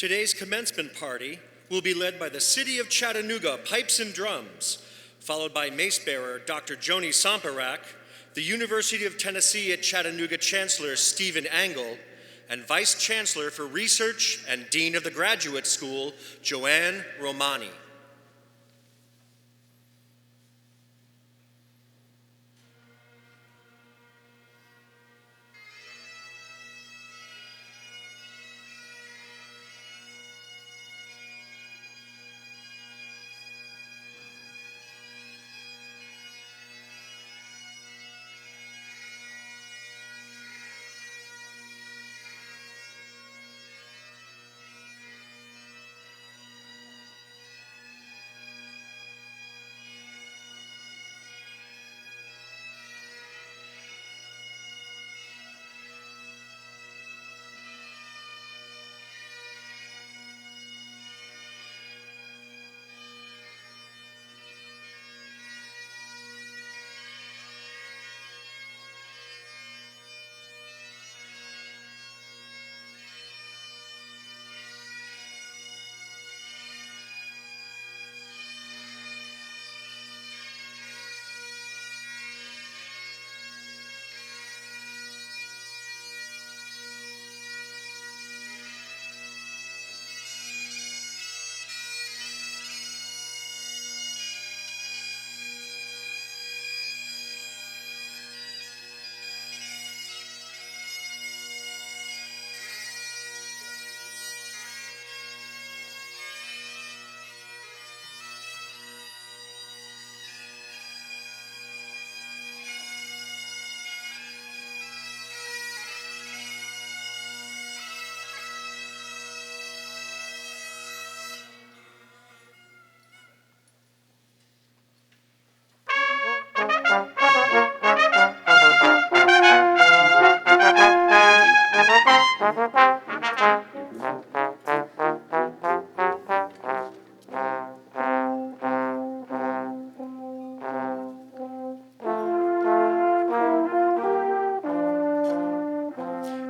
Today's commencement party will be led by the City of Chattanooga Pipes and Drums, followed by mace bearer Dr. Joni Somparak, the University of Tennessee at Chattanooga Chancellor Stephen Angle, and Vice Chancellor for Research and Dean of the Graduate School, Joanne Romani.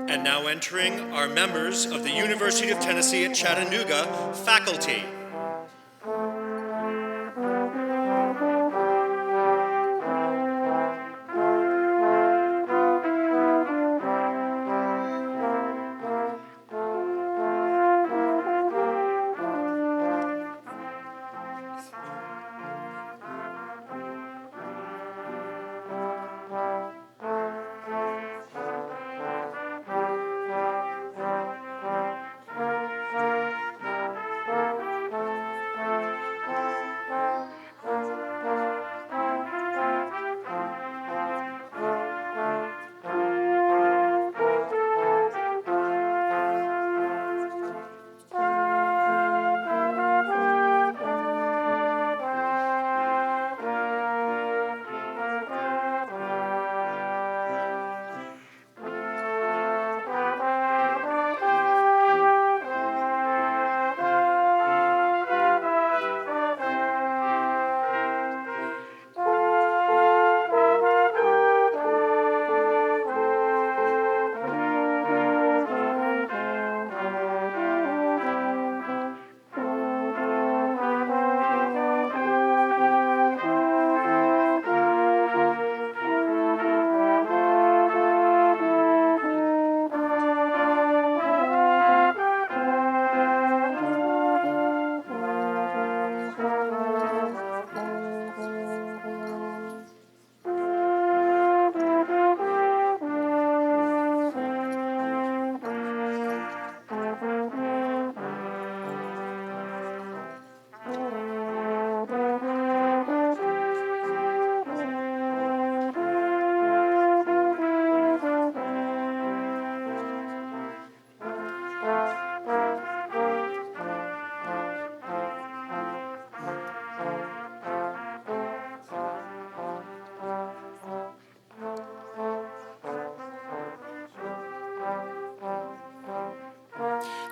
And now entering are members of the University of Tennessee at Chattanooga faculty.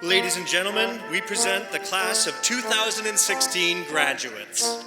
Ladies and gentlemen, we present the class of 2016 graduates.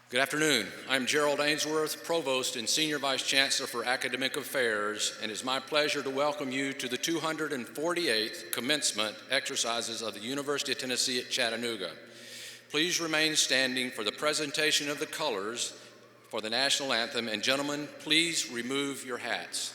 Good afternoon. I'm Gerald Ainsworth, Provost and Senior Vice Chancellor for Academic Affairs, and it's my pleasure to welcome you to the 248th commencement exercises of the University of Tennessee at Chattanooga. Please remain standing for the presentation of the colors for the national anthem, and gentlemen, please remove your hats.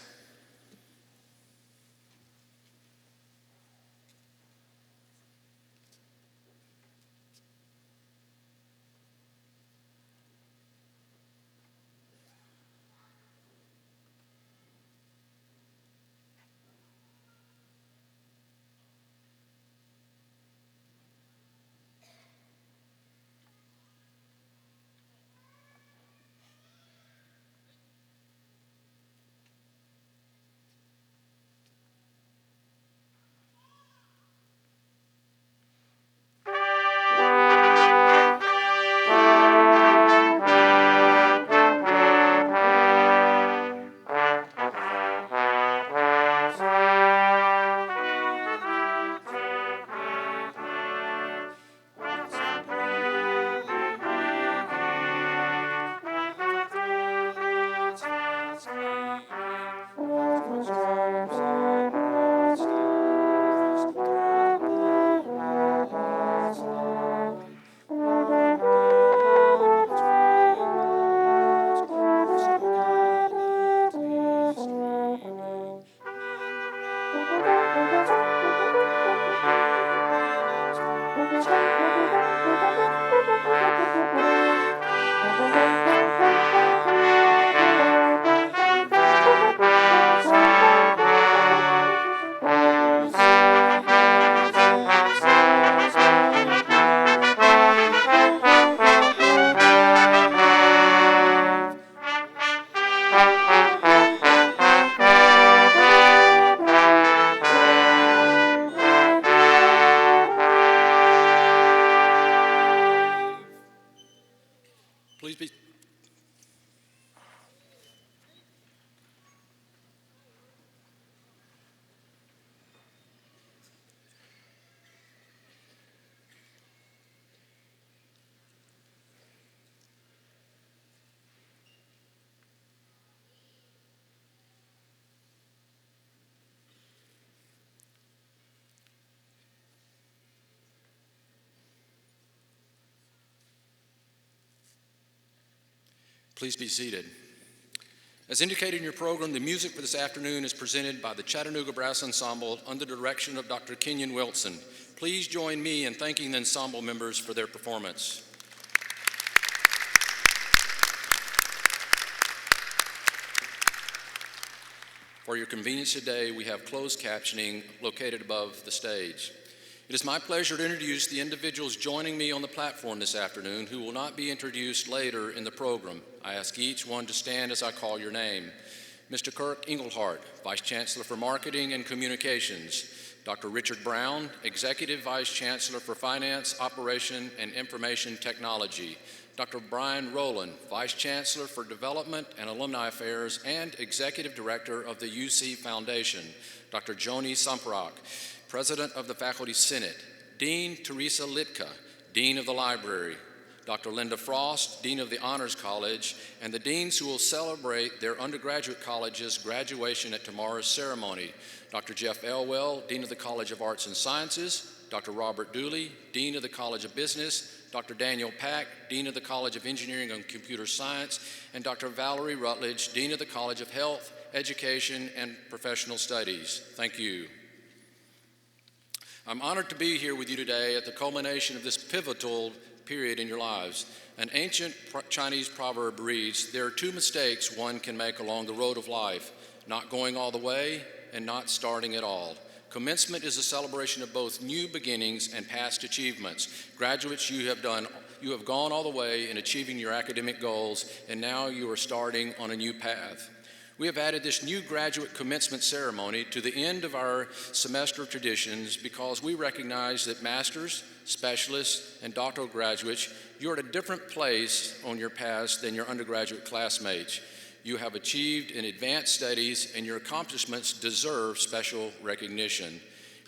Please be seated. As indicated in your program, the music for this afternoon is presented by the Chattanooga Brass Ensemble under the direction of Dr. Kenyon Wilson. Please join me in thanking the ensemble members for their performance. For your convenience today, we have closed captioning located above the stage. It is my pleasure to introduce the individuals joining me on the platform this afternoon who will not be introduced later in the program. I ask each one to stand as I call your name. Mr. Kirk Engelhardt, Vice Chancellor for Marketing and Communications. Dr. Richard Brown, Executive Vice Chancellor for Finance, Operation, and Information Technology. Dr. Brian Rowland, Vice Chancellor for Development and Alumni Affairs and Executive Director of the UC Foundation. Dr. Joni Samperak, President of the Faculty Senate. Dean Teresa Litka, Dean of the Library. Dr. Linda Frost, Dean of the Honors College, and the deans who will celebrate their undergraduate college's graduation at tomorrow's ceremony. Dr. Jeff Elwell, Dean of the College of Arts and Sciences. Dr. Robert Dooley, Dean of the College of Business. Dr. Daniel Pack, Dean of the College of Engineering and Computer Science, and Dr. Valerie Rutledge, Dean of the College of Health, Education, and Professional Studies. Thank you. I'm honored to be here with you today at the culmination of this pivotal period in your lives. An ancient Chinese proverb reads, "There are two mistakes one can make along the road of life, not going all the way and not starting at all." Commencement is a celebration of both new beginnings and past achievements. Graduates, you have gone all the way in achieving your academic goals, and now you are starting on a new path. We have added this new graduate commencement ceremony to the end of our semester of traditions because we recognize that masters, specialists, and doctoral graduates, you're at a different place on your paths than your undergraduate classmates. You have achieved in advanced studies, and your accomplishments deserve special recognition.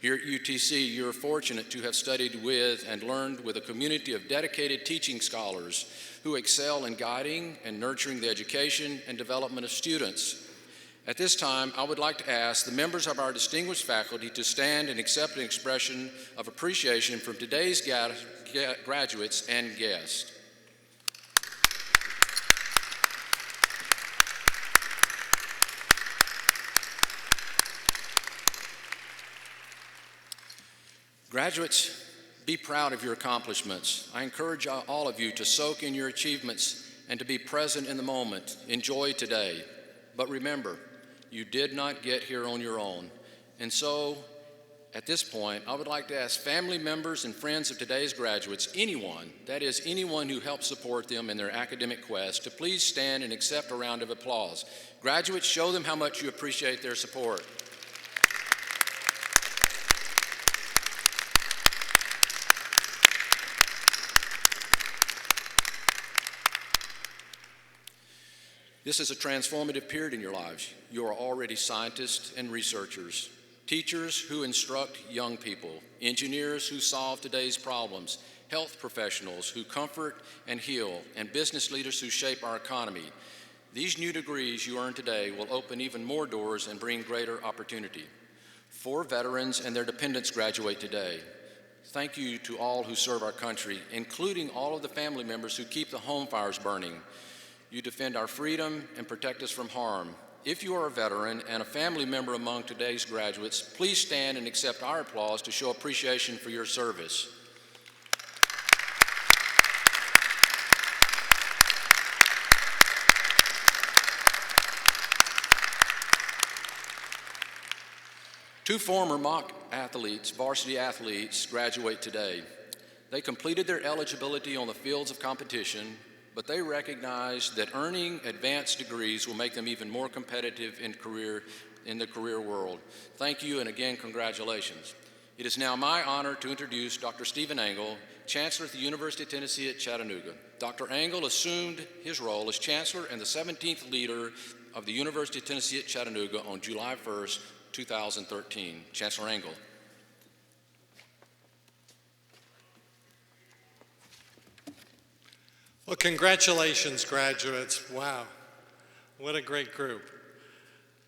Here at UTC, you're fortunate to have studied with and learned with a community of dedicated teaching scholars who excel in guiding and nurturing the education and development of students. At this time, I would like to ask the members of our distinguished faculty to stand and accept an expression of appreciation from today's graduates and guests. Graduates, be proud of your accomplishments. I encourage all of you to soak in your achievements and to be present in the moment. Enjoy today. But remember, you did not get here on your own. And so, at this point, I would like to ask family members and friends of today's graduates, anyone, that is, anyone who helped support them in their academic quest, to please stand and accept a round of applause. Graduates, show them how much you appreciate their support. This is a transformative period in your lives. You are already scientists and researchers, teachers who instruct young people, engineers who solve today's problems, health professionals who comfort and heal, and business leaders who shape our economy. These new degrees you earn today will open even more doors and bring greater opportunity. 4 veterans and their dependents graduate today. Thank you to all who serve our country, including all of the family members who keep the home fires burning. You defend our freedom and protect us from harm. If you are a veteran and a family member among today's graduates, please stand and accept our applause to show appreciation for your service. Two former mock athletes, varsity athletes, graduate today. They completed their eligibility on the fields of competition, but they recognize that earning advanced degrees will make them even more competitive in the career world. Thank you, and again, congratulations. It is now my honor to introduce Dr. Stephen Angle, Chancellor at the University of Tennessee at Chattanooga. Dr. Angle assumed his role as Chancellor and the 17th leader of the University of Tennessee at Chattanooga on July 1st, 2013. Chancellor Angle. Well, congratulations, graduates. Wow, what a great group.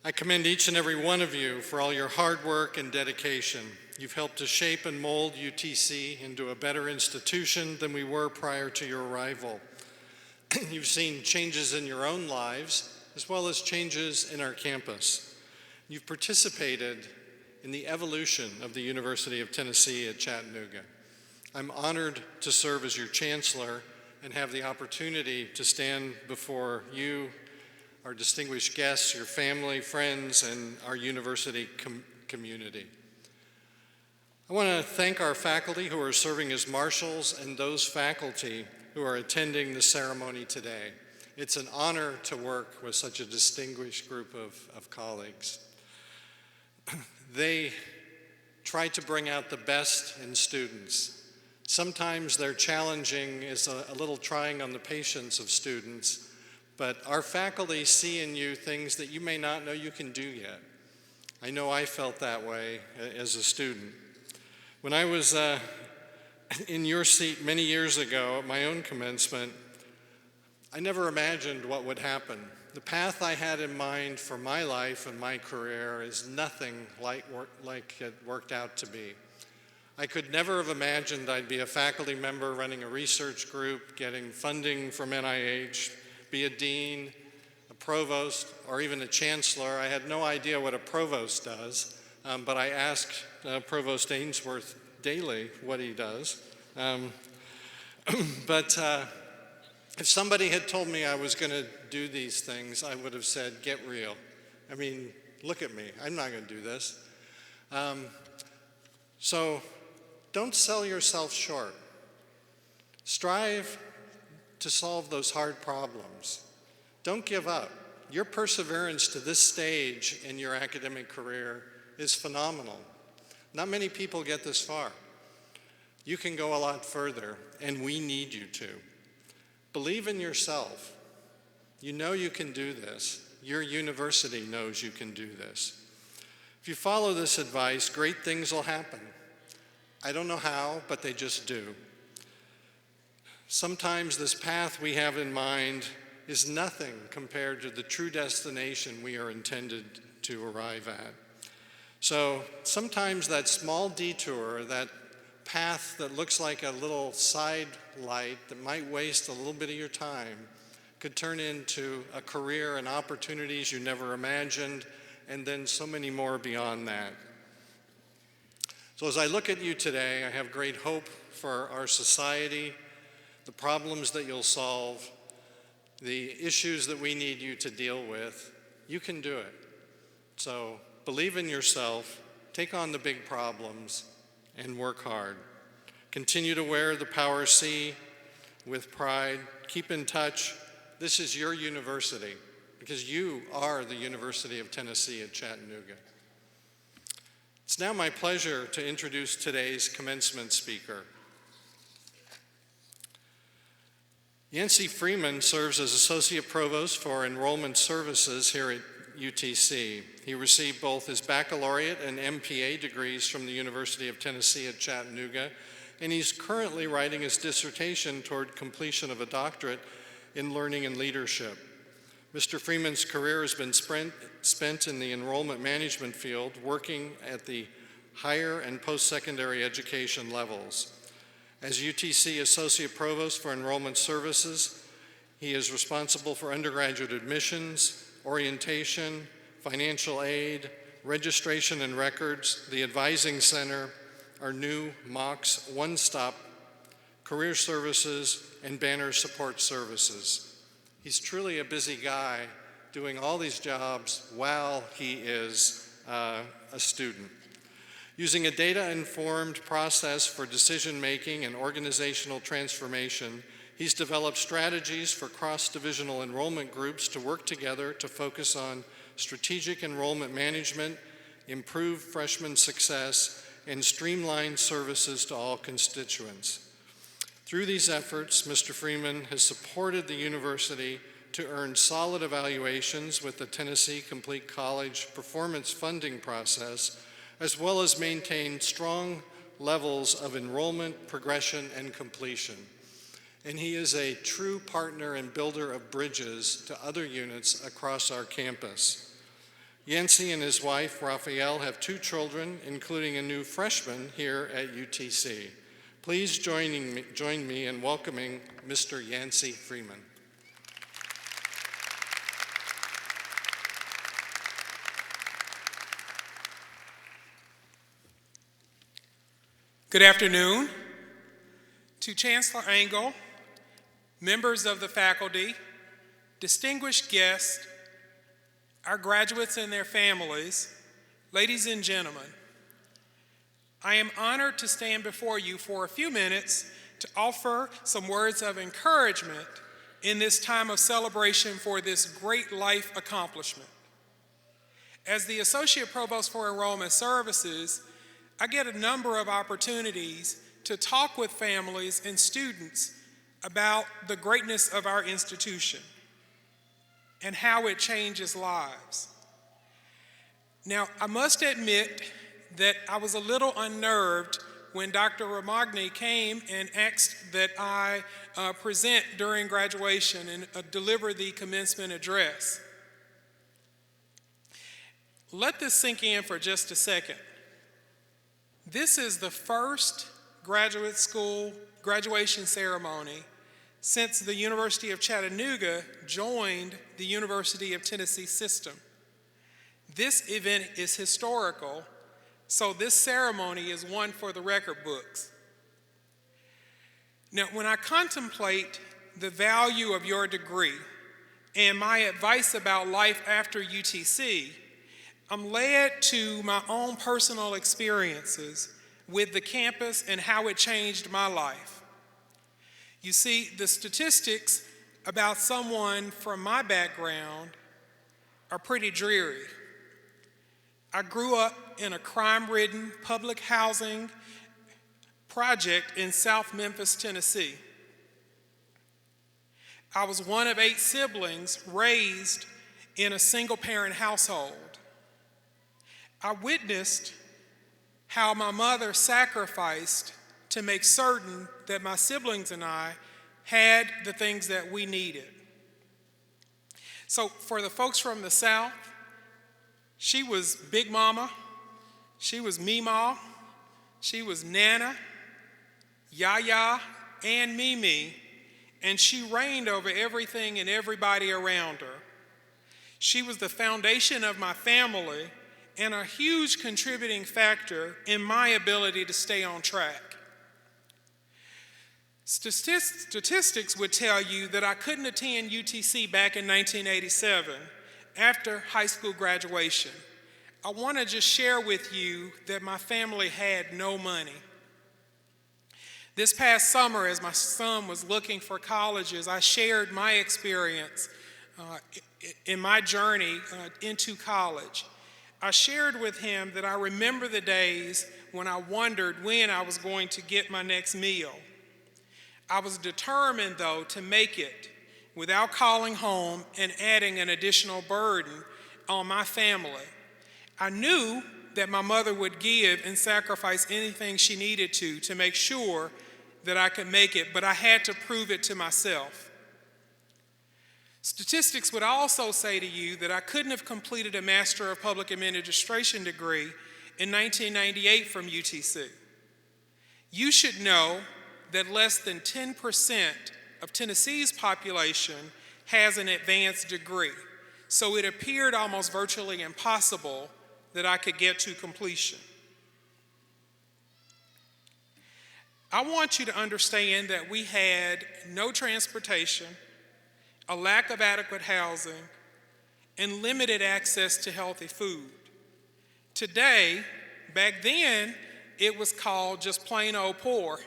I commend each and every one of you for all your hard work and dedication. You've helped to shape and mold UTC into a better institution than we were prior to your arrival. You've seen changes in your own lives, as well as changes in our campus. You've participated in the evolution of the University of Tennessee at Chattanooga. I'm honored to serve as your chancellor and have the opportunity to stand before you, our distinguished guests, your family, friends, and our university community. I want to thank our faculty who are serving as marshals and those faculty who are attending the ceremony today. It's an honor to work with such a distinguished group of colleagues. They try to bring out the best in students. Sometimes they're challenging, is a little trying on the patience of students, but our faculty see in you things that you may not know you can do yet. I know I felt that way as a student. When I was in your seat many years ago at my own commencement, I never imagined what would happen. The path I had in mind for my life and my career is nothing like it worked out to be. I could never have imagined I'd be a faculty member running a research group, getting funding from NIH, be a dean, a provost, or even a chancellor. I had no idea what a provost does, but I asked Provost Ainsworth daily what he does. But if somebody had told me I was going to do these things, I would have said, get real. I mean, look at me. I'm not going to do this. So don't sell yourself short. Strive to solve those hard problems. Don't give up. Your perseverance to this stage in your academic career is phenomenal. Not many people get this far. You can go a lot further, and we need you to. Believe in yourself. You know you can do this. Your university knows you can do this. If you follow this advice, great things will happen. I don't know how, but they just do. Sometimes this path we have in mind is nothing compared to the true destination we are intended to arrive at. So sometimes that small detour, that path that looks like a little side light that might waste a little bit of your time, could turn into a career and opportunities you never imagined, and then so many more beyond that. So as I look at you today, I have great hope for our society, the problems that you'll solve, the issues that we need you to deal with. You can do it. So believe in yourself, take on the big problems, and work hard. Continue to wear the Power C with pride. Keep in touch. This is your university, because you are the University of Tennessee at Chattanooga. It's now my pleasure to introduce today's commencement speaker. Yancey Freeman serves as Associate Provost for Enrollment Services here at UTC. He received both his baccalaureate and MPA degrees from the University of Tennessee at Chattanooga, and he's currently writing his dissertation toward completion of a doctorate in learning and leadership. Mr. Freeman's career has been spent in the enrollment management field, working at the higher and post-secondary education levels. As UTC Associate Provost for Enrollment Services, he is responsible for undergraduate admissions, orientation, financial aid, registration and records, the Advising Center, our new MOX one-stop career services, and banner support services. He's truly a busy guy doing all these jobs while he is a student. Using a data-informed process for decision-making and organizational transformation, he's developed strategies for cross-divisional enrollment groups to work together to focus on strategic enrollment management, improve freshman success, and streamline services to all constituents. Through these efforts, Mr. Freeman has supported the university to earn solid evaluations with the Tennessee Complete College performance funding process, as well as maintain strong levels of enrollment, progression, and completion. And he is a true partner and builder of bridges to other units across our campus. Yancey and his wife, Raphael, have 2 children, including a new freshman here at UTC. Please join me in welcoming Mr. Yancey Freeman. Good afternoon to Chancellor Engel, members of the faculty, distinguished guests, our graduates and their families, ladies and gentlemen. I am honored to stand before you for a few minutes to offer some words of encouragement in this time of celebration for this great life accomplishment. As the Associate Provost for Enrollment Services, I get a number of opportunities to talk with families and students about the greatness of our institution and how it changes lives. Now, I must admit that I was a little unnerved when Dr. Romagni came and asked that I present during graduation and deliver the commencement address. Let this sink in for just a second. This is the first graduate school graduation ceremony since the University of Chattanooga joined the University of Tennessee system. This event is historical, so this ceremony is one for the record books. Now, when I contemplate the value of your degree and my advice about life after UTC, I'm led to my own personal experiences with the campus and how it changed my life. You see, the statistics about someone from my background are pretty dreary. I grew up in a crime-ridden public housing project in South Memphis, Tennessee. I was one of 8 siblings raised in a single-parent household. I witnessed how my mother sacrificed to make certain that my siblings and I had the things that we needed. So for the folks from the South, she was Big Mama, she was Meemaw, she was Nana, Yaya, and Mimi, and she reigned over everything and everybody around her. She was the foundation of my family and a huge contributing factor in my ability to stay on track. Statistics would tell you that I couldn't attend UTC back in 1987 after high school graduation. I want to just share with you that my family had no money. This past summer, as my son was looking for colleges, I shared my experience in my journey into college. I shared with him that I remember the days when I wondered when I was going to get my next meal. I was determined, though, to make it without calling home and adding an additional burden on my family. I knew that my mother would give and sacrifice anything she needed to make sure that I could make it, but I had to prove it to myself. Statistics would also say to you that I couldn't have completed a Master of Public Administration degree in 1998 from UTC. You should know that less than 10% of Tennessee's population has an advanced degree, so it appeared almost virtually impossible that I could get to completion. I want you to understand that we had no transportation, a lack of adequate housing, and limited access to healthy food. Today, back then, it was called just plain old poor.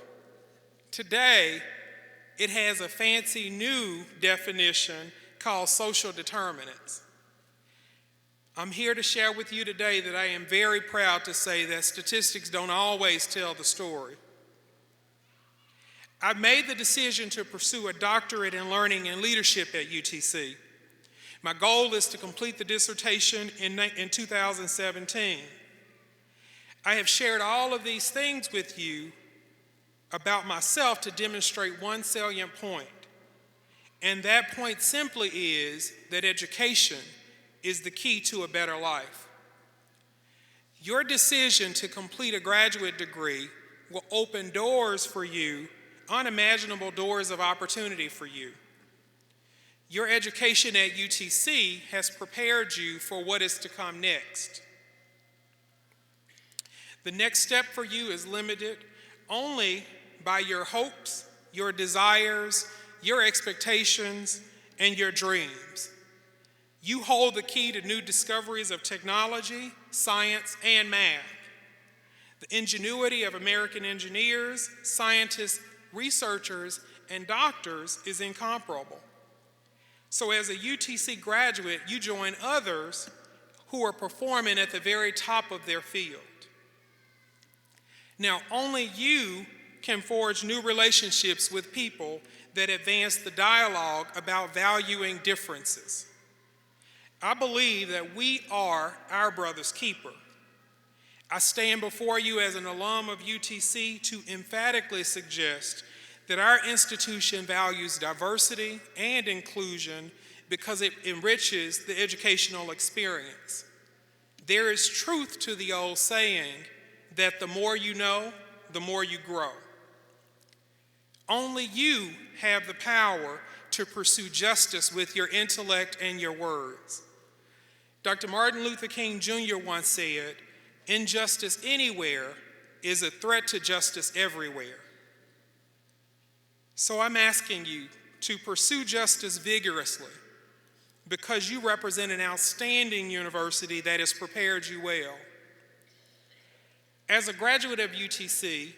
Today, it has a fancy new definition called social determinants. I'm here to share with you today that I am very proud to say that statistics don't always tell the story. I've made the decision to pursue a doctorate in learning and leadership at UTC. My goal is to complete the dissertation in 2017. I have shared all of these things with you about myself to demonstrate one salient point, and that point simply is that education is the key to a better life. Your decision to complete a graduate degree will open doors for you, unimaginable doors of opportunity for you. Your education at UTC has prepared you for what is to come next. The next step for you is limited only by your hopes, your desires, your expectations, and your dreams. You hold the key to new discoveries of technology, science, and math. The ingenuity of American engineers, scientists, researchers, and doctors is incomparable. So as a UTC graduate, you join others who are performing at the very top of their field. Now, only you can forge new relationships with people that advance the dialogue about valuing differences. I believe that we are our brother's keeper. I stand before you as an alum of UTC to emphatically suggest that our institution values diversity and inclusion because it enriches the educational experience. There is truth to the old saying that the more you know, the more you grow. Only you have the power to pursue justice with your intellect and your words. Dr. Martin Luther King Jr. once said, "Injustice anywhere is a threat to justice everywhere." So I'm asking you to pursue justice vigorously because you represent an outstanding university that has prepared you well. As a graduate of UTC,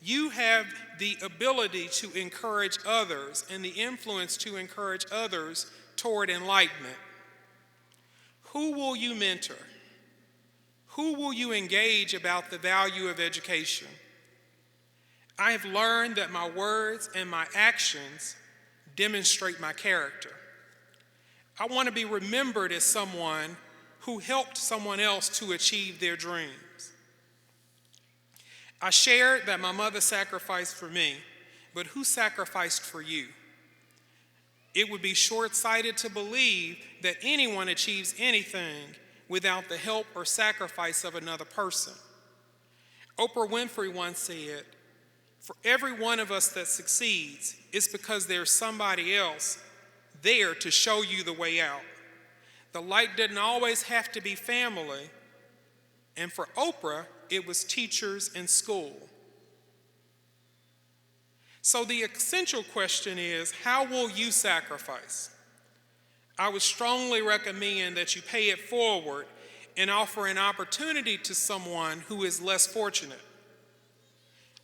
you have the ability to encourage others and the influence to encourage others toward enlightenment. Who will you mentor? Who will you engage about the value of education? I have learned that my words and my actions demonstrate my character. I want to be remembered as someone who helped someone else to achieve their dreams. I shared that my mother sacrificed for me, but who sacrificed for you? It would be short-sighted to believe that anyone achieves anything without the help or sacrifice of another person. Oprah Winfrey once said, "For every one of us that succeeds, it's because there's somebody else there to show you the way out." The light didn't always have to be family, and for Oprah, it was teachers in school. So the essential question is, how will you sacrifice? I would strongly recommend that you pay it forward and offer an opportunity to someone who is less fortunate.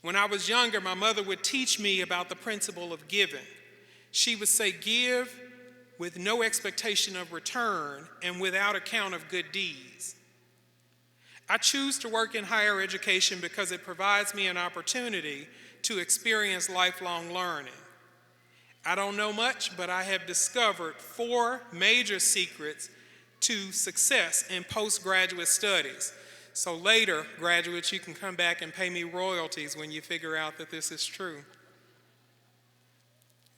When I was younger, my mother would teach me about the principle of giving. She would say, "Give with no expectation of return and without account of good deeds." I choose to work in higher education because it provides me an opportunity to experience lifelong learning. I don't know much, but I have discovered 4 major secrets to success in postgraduate studies. So later, graduates, you can come back and pay me royalties when you figure out that this is true.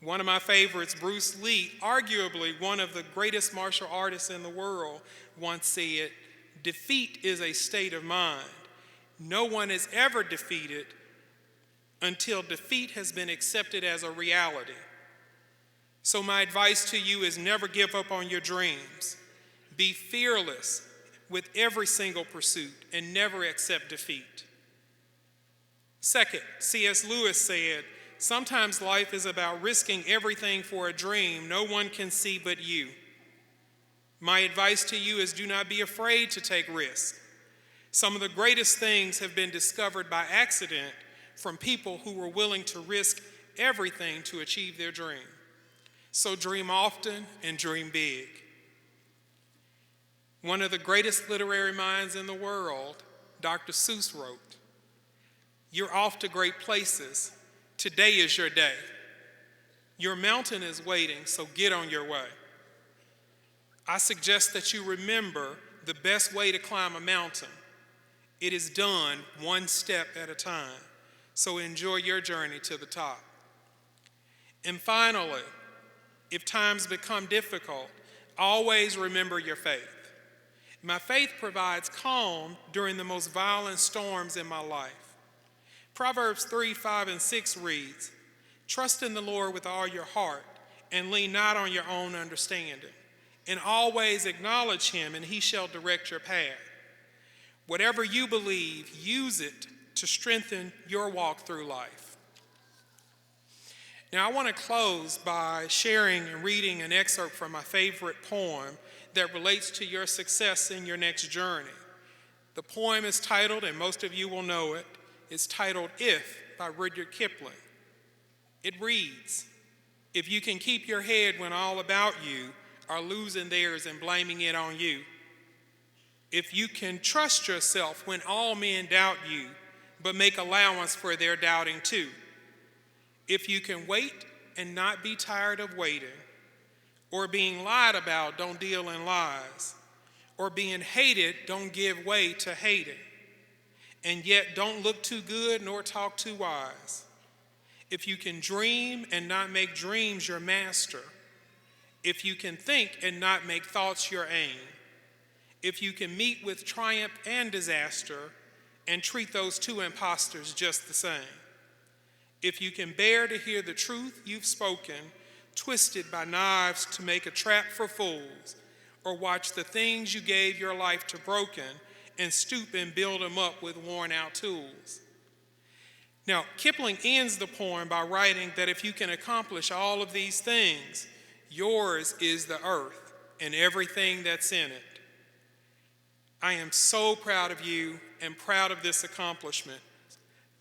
One of my favorites, Bruce Lee, arguably one of the greatest martial artists in the world, once said, "Defeat is a state of mind. No one is ever defeated until defeat has been accepted as a reality." So my advice to you is never give up on your dreams. Be fearless with every single pursuit and never accept defeat. Second, C.S. Lewis said, "Sometimes life is about risking everything for a dream no one can see but you." My advice to you is do not be afraid to take risks. Some of the greatest things have been discovered by accident from people who were willing to risk everything to achieve their dream. So dream often and dream big. One of the greatest literary minds in the world, Dr. Seuss, wrote, "You're off to great places. Today is your day. Your mountain is waiting, so get on your way." I suggest that you remember the best way to climb a mountain. It is done one step at a time. So enjoy your journey to the top. And finally, if times become difficult, always remember your faith. My faith provides calm during the most violent storms in my life. Proverbs 3, 5, and 6 reads, "Trust in the Lord with all your heart and lean not on your own understanding. And always acknowledge him, and he shall direct your path." Whatever you believe, use it to strengthen your walk through life. Now, I want to close by sharing and reading an excerpt from my favorite poem that relates to your success in your next journey. The poem is titled, and most of you will know it, it's titled "If" by Rudyard Kipling. It reads, "If you can keep your head when all about you are losing theirs and blaming it on you, if you can trust yourself when all men doubt you, but make allowance for their doubting too, if you can wait and not be tired of waiting, or being lied about, don't deal in lies, or being hated, don't give way to hating, and yet don't look too good nor talk too wise, if you can dream and not make dreams your master, if you can think and not make thoughts your aim, if you can meet with triumph and disaster and treat those two impostors just the same, if you can bear to hear the truth you've spoken twisted by knives to make a trap for fools, or watch the things you gave your life to broken and stoop and build them up with worn out tools." Now, Kipling ends the poem by writing that if you can accomplish all of these things, yours is the earth and everything that's in it. I am so proud of you and proud of this accomplishment.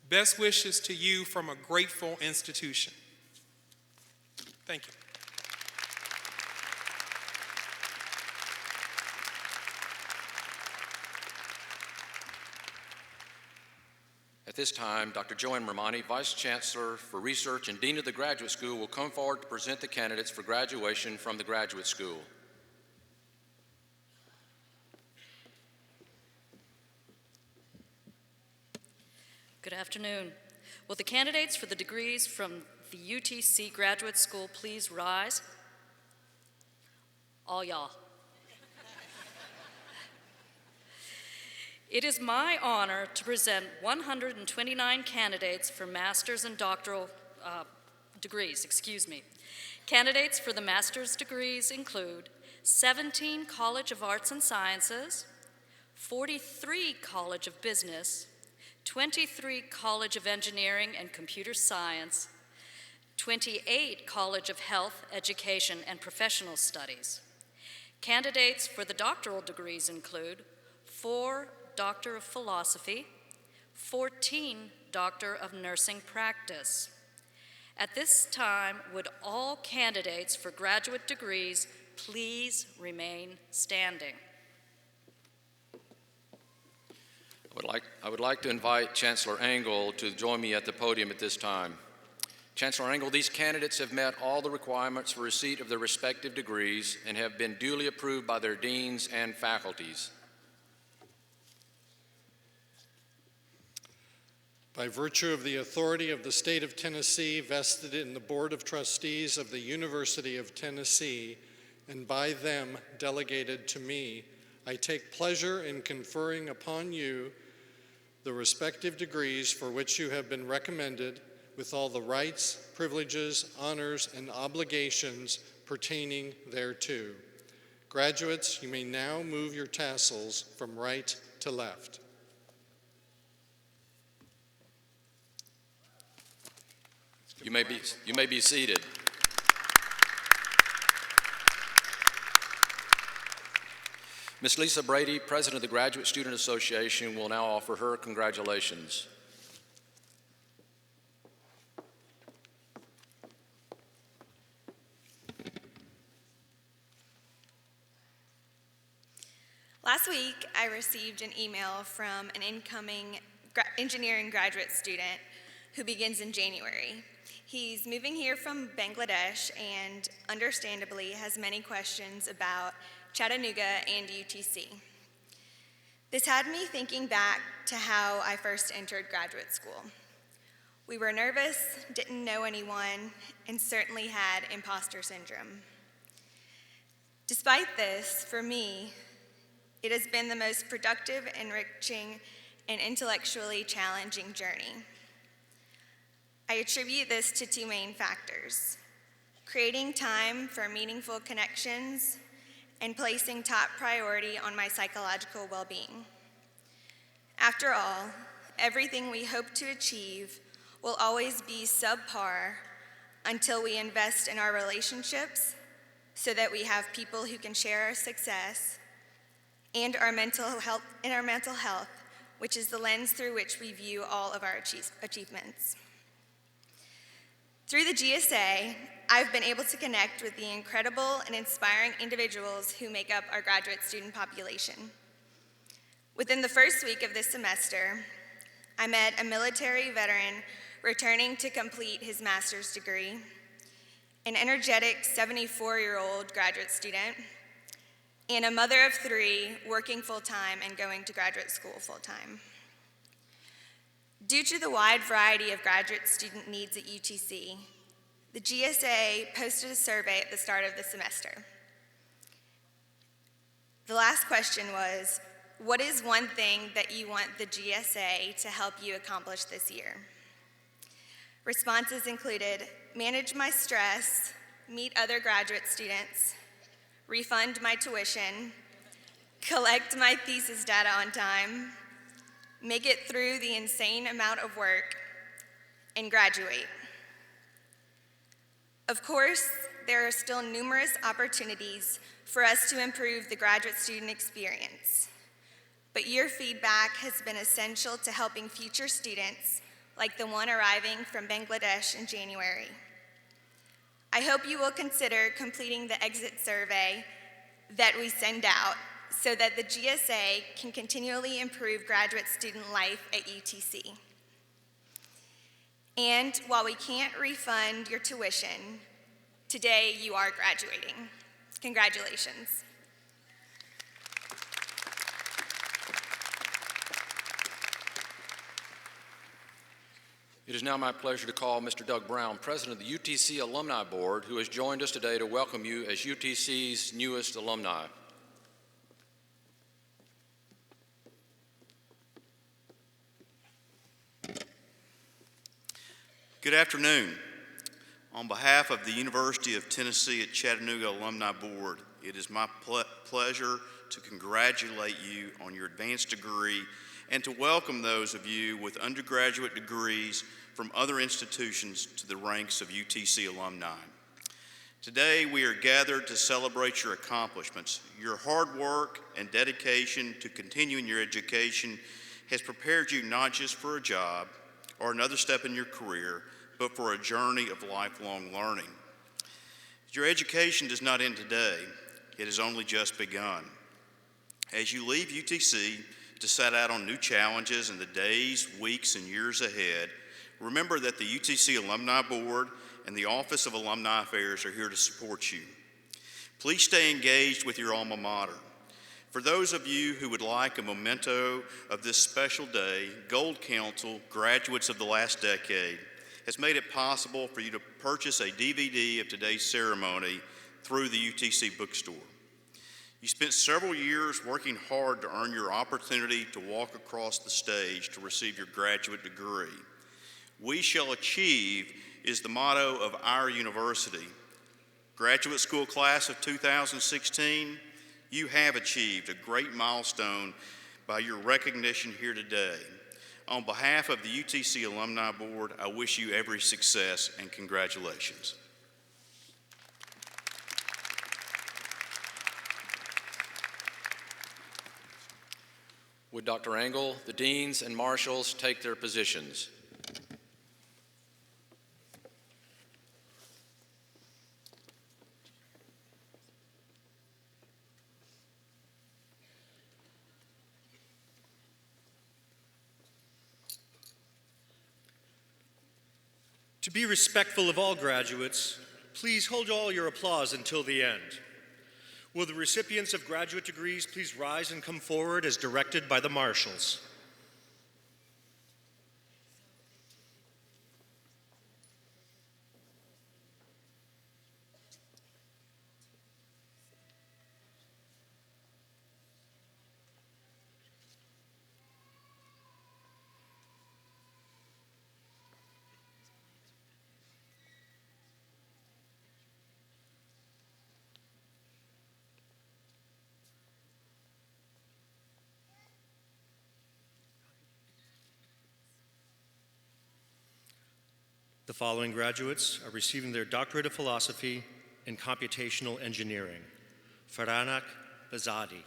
Best wishes to you from a grateful institution. Thank you. At this time, Dr. Joanne Romani, Vice Chancellor for Research and Dean of the Graduate School, will come forward to present the candidates for graduation from the graduate school. Good afternoon. Will the candidates for the degrees from the UTC Graduate School please rise? All y'all. It is my honor to present 129 candidates for master's and doctoral degrees. Candidates for the master's degrees include 17 College of Arts and Sciences, 43 College of Business, 23 College of Engineering and Computer Science, 28 College of Health, Education, and Professional Studies. Candidates for the doctoral degrees include 4 Doctor of Philosophy, 14 Doctor of Nursing Practice. At this time, would all candidates for graduate degrees please remain standing? I would like to invite Chancellor Engel to join me at the podium at this time. Chancellor Engel, these candidates have met all the requirements for receipt of their respective degrees and have been duly approved by their deans and faculties. By virtue of the authority of the state of Tennessee vested in the Board of Trustees of the University of Tennessee, and by them delegated to me, I take pleasure in conferring upon you the respective degrees for which you have been recommended, with all the rights, privileges, honors, and obligations pertaining thereto. Graduates, you may now move your tassels from right to left. You may be seated. Ms. Lisa Brady, President of the Graduate Student Association, will now offer her congratulations. Last week, I received an email from an incoming engineering graduate student who begins in January. He's moving here from Bangladesh and understandably has many questions about Chattanooga and UTC. This had me thinking back to how I first entered graduate school. We were nervous, didn't know anyone, and certainly had imposter syndrome. Despite this, for me, it has been the most productive, enriching, and intellectually challenging journey. I attribute this to 2 main factors: creating time for meaningful connections and placing top priority on my psychological well-being. After all, everything we hope to achieve will always be subpar until we invest in our relationships so that we have people who can share our success, and our mental health, which is the lens through which we view all of our achievements. Through the GSA, I've been able to connect with the incredible and inspiring individuals who make up our graduate student population. Within the first week of this semester, I met a military veteran returning to complete his master's degree, an energetic 74-year-old graduate student, and a mother of 3 working full-time and going to graduate school full-time. Due to the wide variety of graduate student needs at UTC, the GSA posted a survey at the start of the semester. The last question was, what is one thing that you want the GSA to help you accomplish this year? Responses included, manage my stress, meet other graduate students, refund my tuition, collect my thesis data on time, make it through the insane amount of work, and graduate. Of course, there are still numerous opportunities for us to improve the graduate student experience, but your feedback has been essential to helping future students like the one arriving from Bangladesh in January. I hope you will consider completing the exit survey that we send out so that the GSA can continually improve graduate student life at UTC. And while we can't refund your tuition, today you are graduating. Congratulations. It is now my pleasure to call Mr. Doug Brown, President of the UTC Alumni Board, who has joined us today to welcome you as UTC's newest alumni. Good afternoon. On behalf of the University of Tennessee at Chattanooga Alumni Board, it is my pleasure to congratulate you on your advanced degree and to welcome those of you with undergraduate degrees from other institutions to the ranks of UTC alumni. Today, we are gathered to celebrate your accomplishments. Your hard work and dedication to continuing your education has prepared you not just for a job or another step in your career, but for a journey of lifelong learning. Your education does not end today. It has only just begun. As you leave UTC to set out on new challenges in the days, weeks, and years ahead, remember that the UTC Alumni Board and the Office of Alumni Affairs are here to support you. Please stay engaged with your alma mater. For those of you who would like a memento of this special day, Gold Council, graduates of the last decade, has made it possible for you to purchase a DVD of today's ceremony through the UTC bookstore. You spent several years working hard to earn your opportunity to walk across the stage to receive your graduate degree. "We shall achieve" is the motto of our university. Graduate school class of 2016, you have achieved a great milestone by your recognition here today. On behalf of the UTC Alumni Board, I wish you every success and congratulations. Would Dr. Engel, the deans, and marshals take their positions? To be respectful of all graduates, please hold all your applause until the end. Will the recipients of graduate degrees please rise and come forward as directed by the marshals? The following graduates are receiving their Doctorate of Philosophy in Computational Engineering. Faranak Bazadi.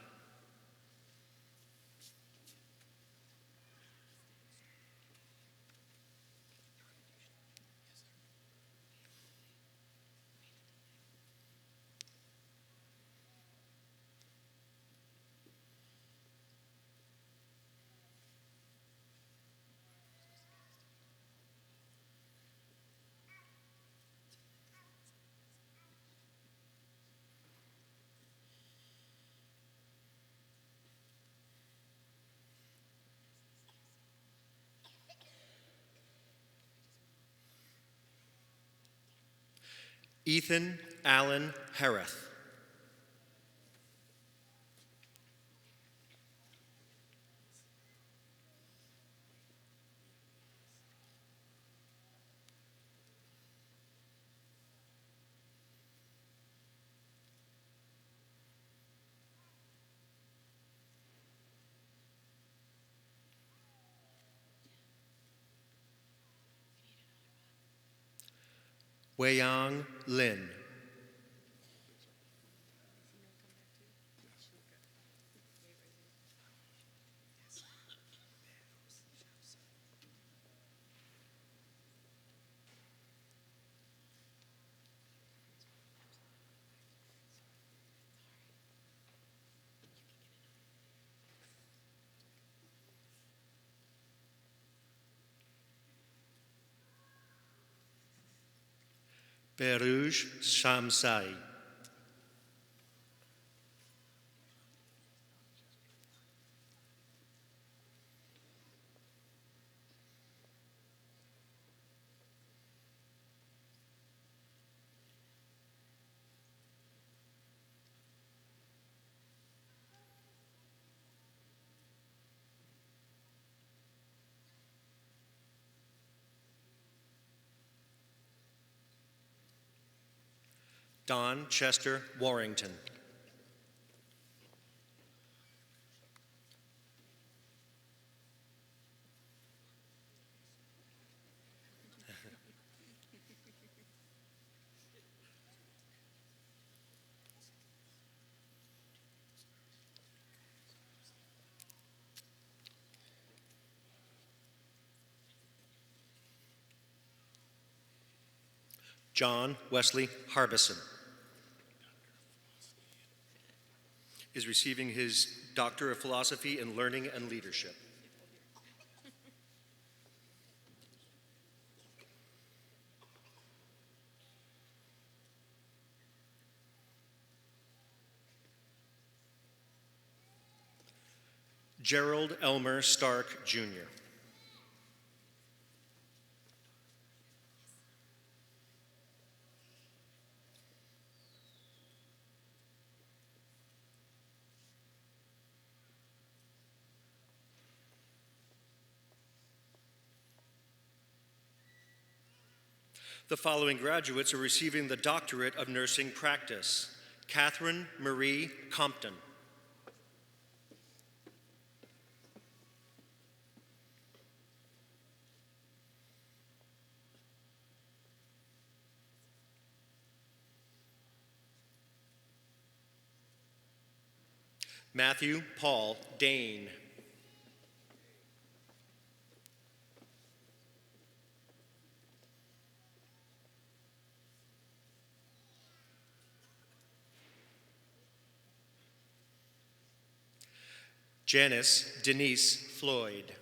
Ethan Allen Hareth. Weiyang Lin. Beruj Shamsai. Don Chester Warrington. John Wesley Harbison is receiving his Doctor of Philosophy in Learning and Leadership. Gerald Elmer Stark, Jr. The following graduates are receiving the Doctorate of Nursing Practice: Catherine Marie Compton, Matthew Paul Dane, Janice Denise Floyd,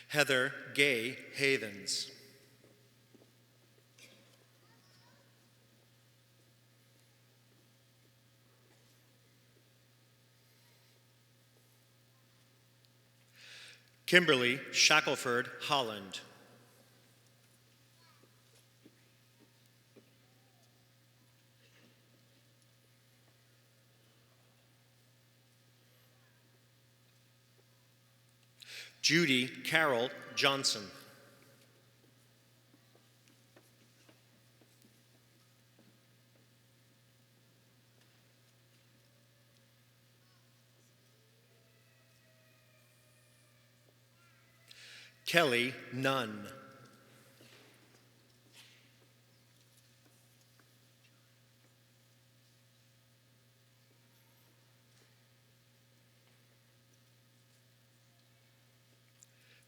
Heather Gay Havens, Kimberly Shackelford Holland, Judy Carol Johnson, Kelly Nunn,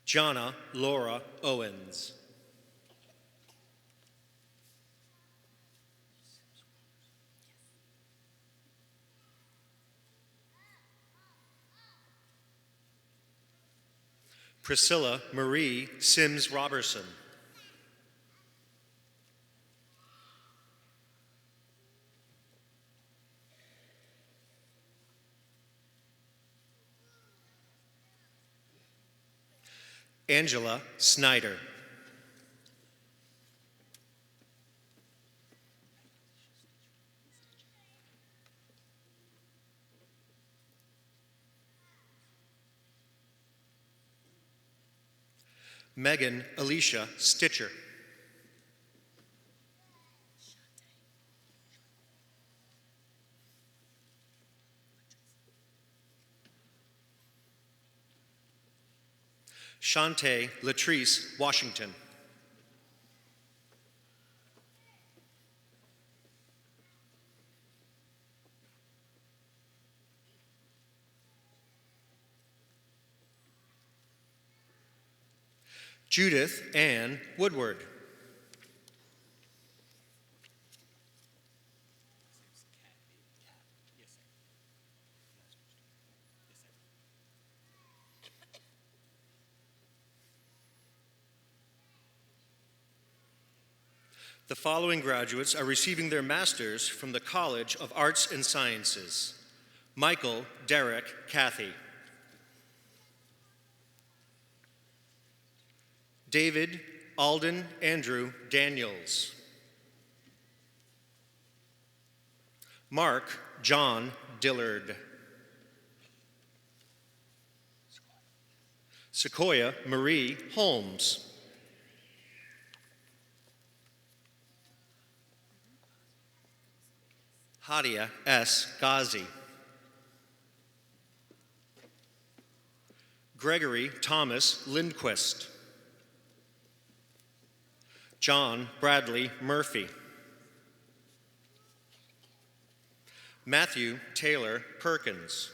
Jonna Laura Owens, Priscilla Marie Sims Robertson, Angela Snyder, Megan Alicia Stitcher, Shantae Latrice Washington, Judith Ann Woodward, The following graduates are receiving their masters from the College of Arts and Sciences: Michael Derek Cathy, David Alden Andrew Daniels, Mark John Dillard, Sequoia Marie Holmes. Hadia S. Ghazi. Gregory Thomas Lindquist. John Bradley Murphy. Matthew Taylor Perkins.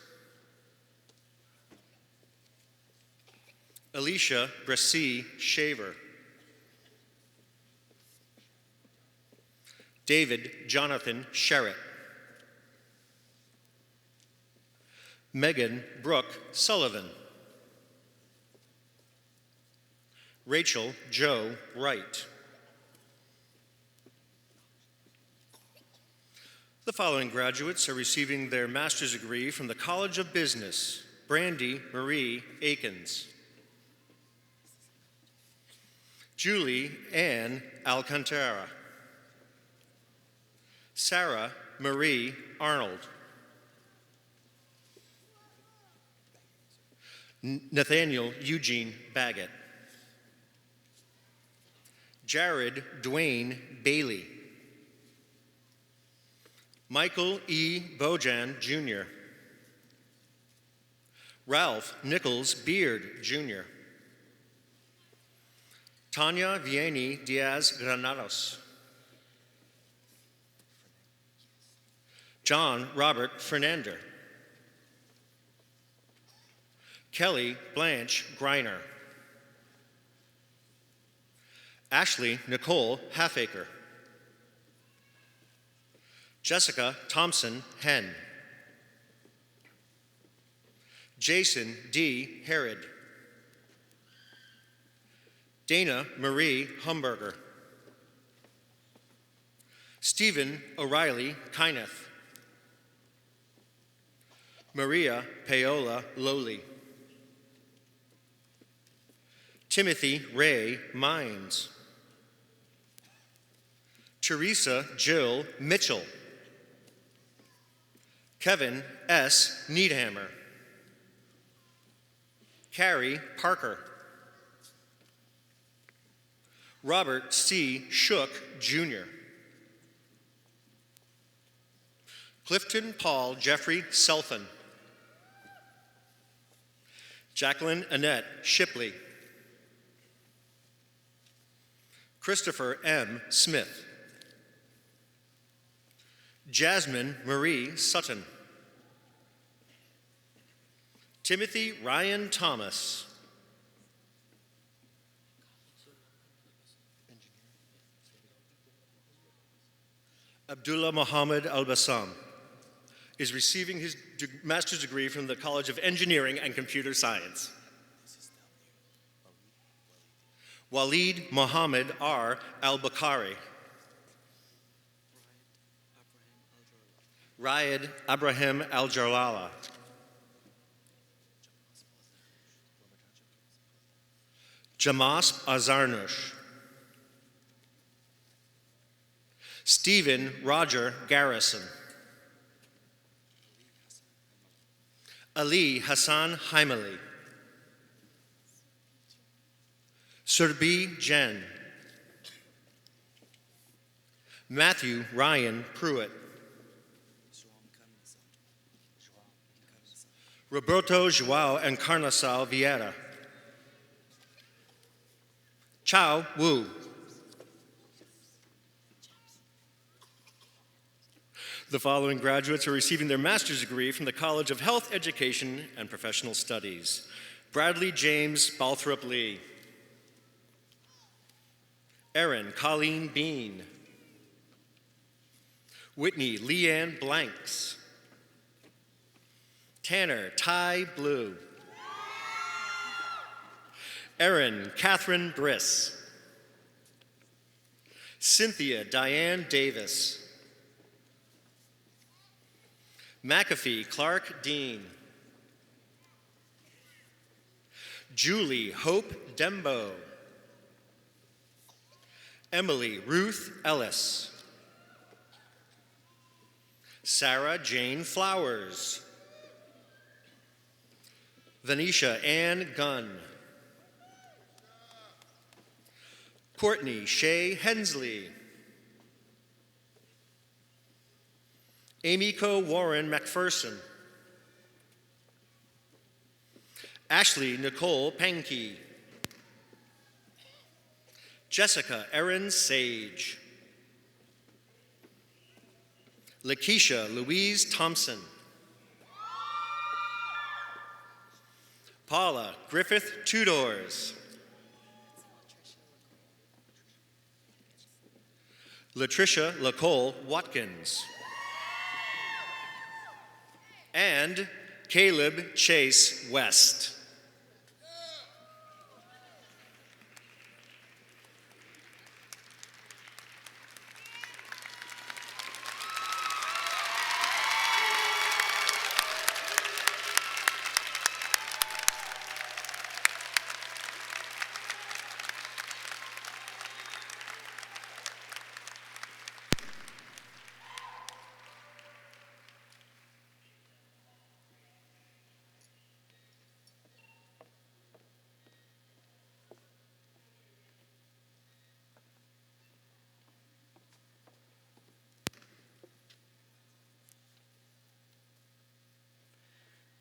Alicia Bressy Shaver. David Jonathan Sherritt. Megan Brooke Sullivan. Rachel Joe Wright. The following graduates are receiving their master's degree from the College of Business: Brandy Marie Akins, Julie Ann Alcantara, Sarah Marie Arnold, Nathaniel Eugene Baggett, Jared Dwayne Bailey, Michael E. Bojan, Jr., Ralph Nichols Beard, Jr., Tanya Vianney Diaz Granados, John Robert Fernander, Kelly Blanche Greiner, Ashley Nicole Halfacre, Jessica Thompson Henn, Jason D. Herod, Dana Marie Humberger, Stephen O'Reilly Kyneth, Maria Paola Lowley, Timothy Ray Mines, Teresa Jill Mitchell, Kevin S. Needhammer, Carrie Parker, Robert C. Shook, Jr., Clifton Paul Jeffrey Selfin, Jacqueline Annette Shipley, Christopher M. Smith, Jasmine Marie Sutton, Timothy Ryan Thomas, Abdullah Mohammed Al-Bassam is receiving his master's degree from the College of Engineering and Computer Science. Waleed Mohammed R. Al-Bukhari, Rayed Abraham Al-Jalala, Jamasp Azarnush, Stephen Roger Garrison, Ali Hassan Haimali, Surbi Jen, Matthew Ryan Pruitt, Roberto Joao Encarnação Vieira, Chao Wu, the following graduates are receiving their master's degree from the College of Health Education and Professional Studies: Bradley James Balthrop Lee, Erin Colleen Bean, Whitney Leanne Blanks, Tanner Ty Blue, Erin Catherine Briss, Cynthia Diane Davis, McAfee Clark Dean, Julie Hope Dembo, Emily Ruth Ellis, Sarah Jane Flowers, Venetia Ann Gunn, Courtney Shea Hensley. Amyco Warren McPherson. Ashley Nicole Pankey. Jessica Erin Sage. Lakeisha Louise Thompson. Paula Griffith Tudors. Latricia Lacole Watkins. And Caleb Chase West.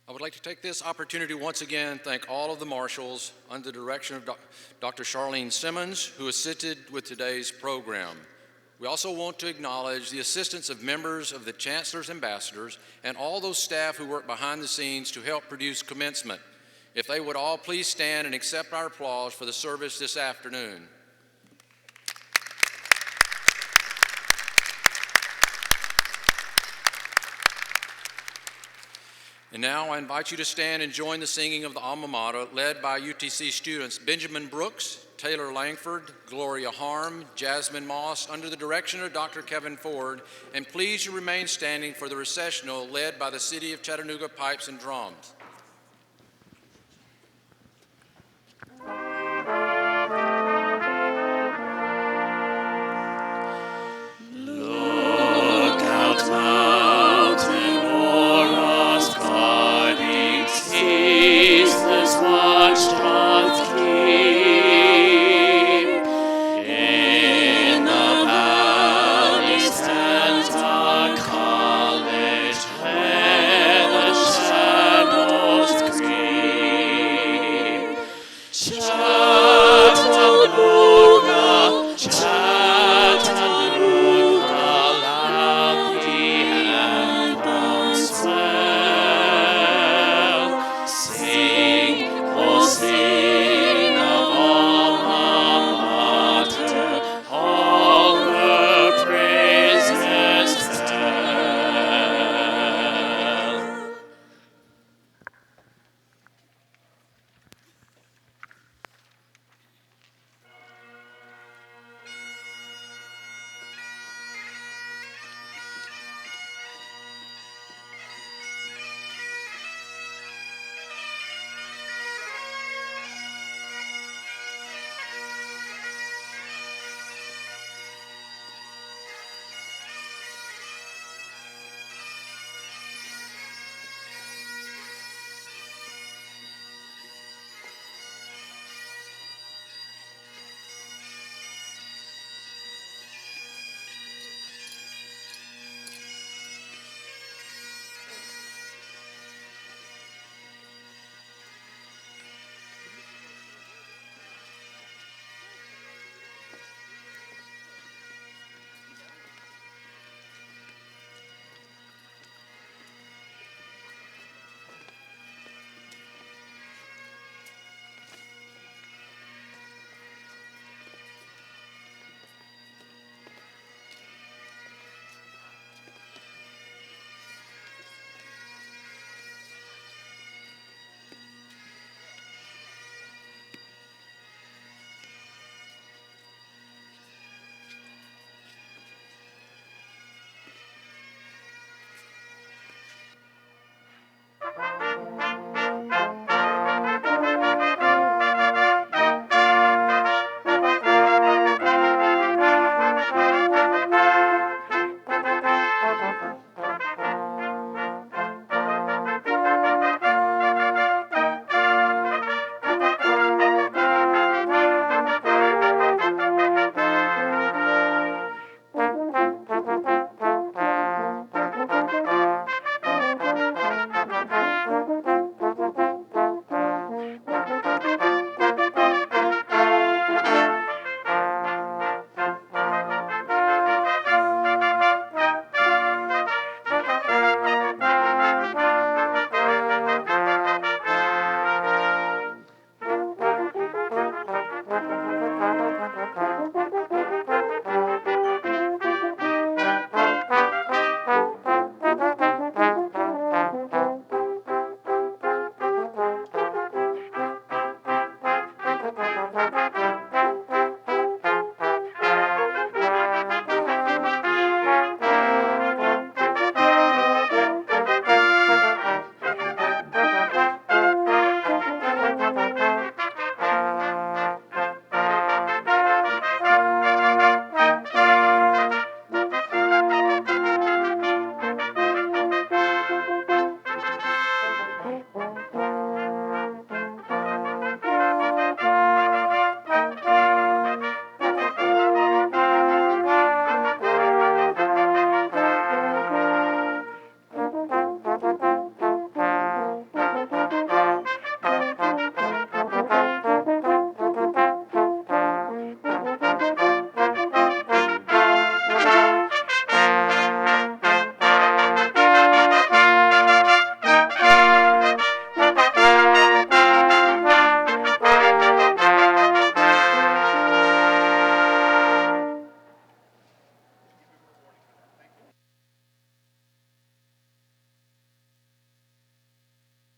I would like to take this opportunity once again thank all of the marshals under the direction of Dr. Charlene Simmons, who assisted with today's program. We also want to acknowledge the assistance of members of the Chancellor's Ambassadors and all those staff who work behind the scenes to help produce commencement. If they would all please stand and accept our applause for the service this afternoon. And now I invite you to stand and join the singing of the alma mater led by UTC students Benjamin Brooks, Taylor Langford, Gloria Harm, Jasmine Moss, under the direction of Dr. Kevin Ford, and please remain standing for the recessional led by the City of Chattanooga Pipes and Drums.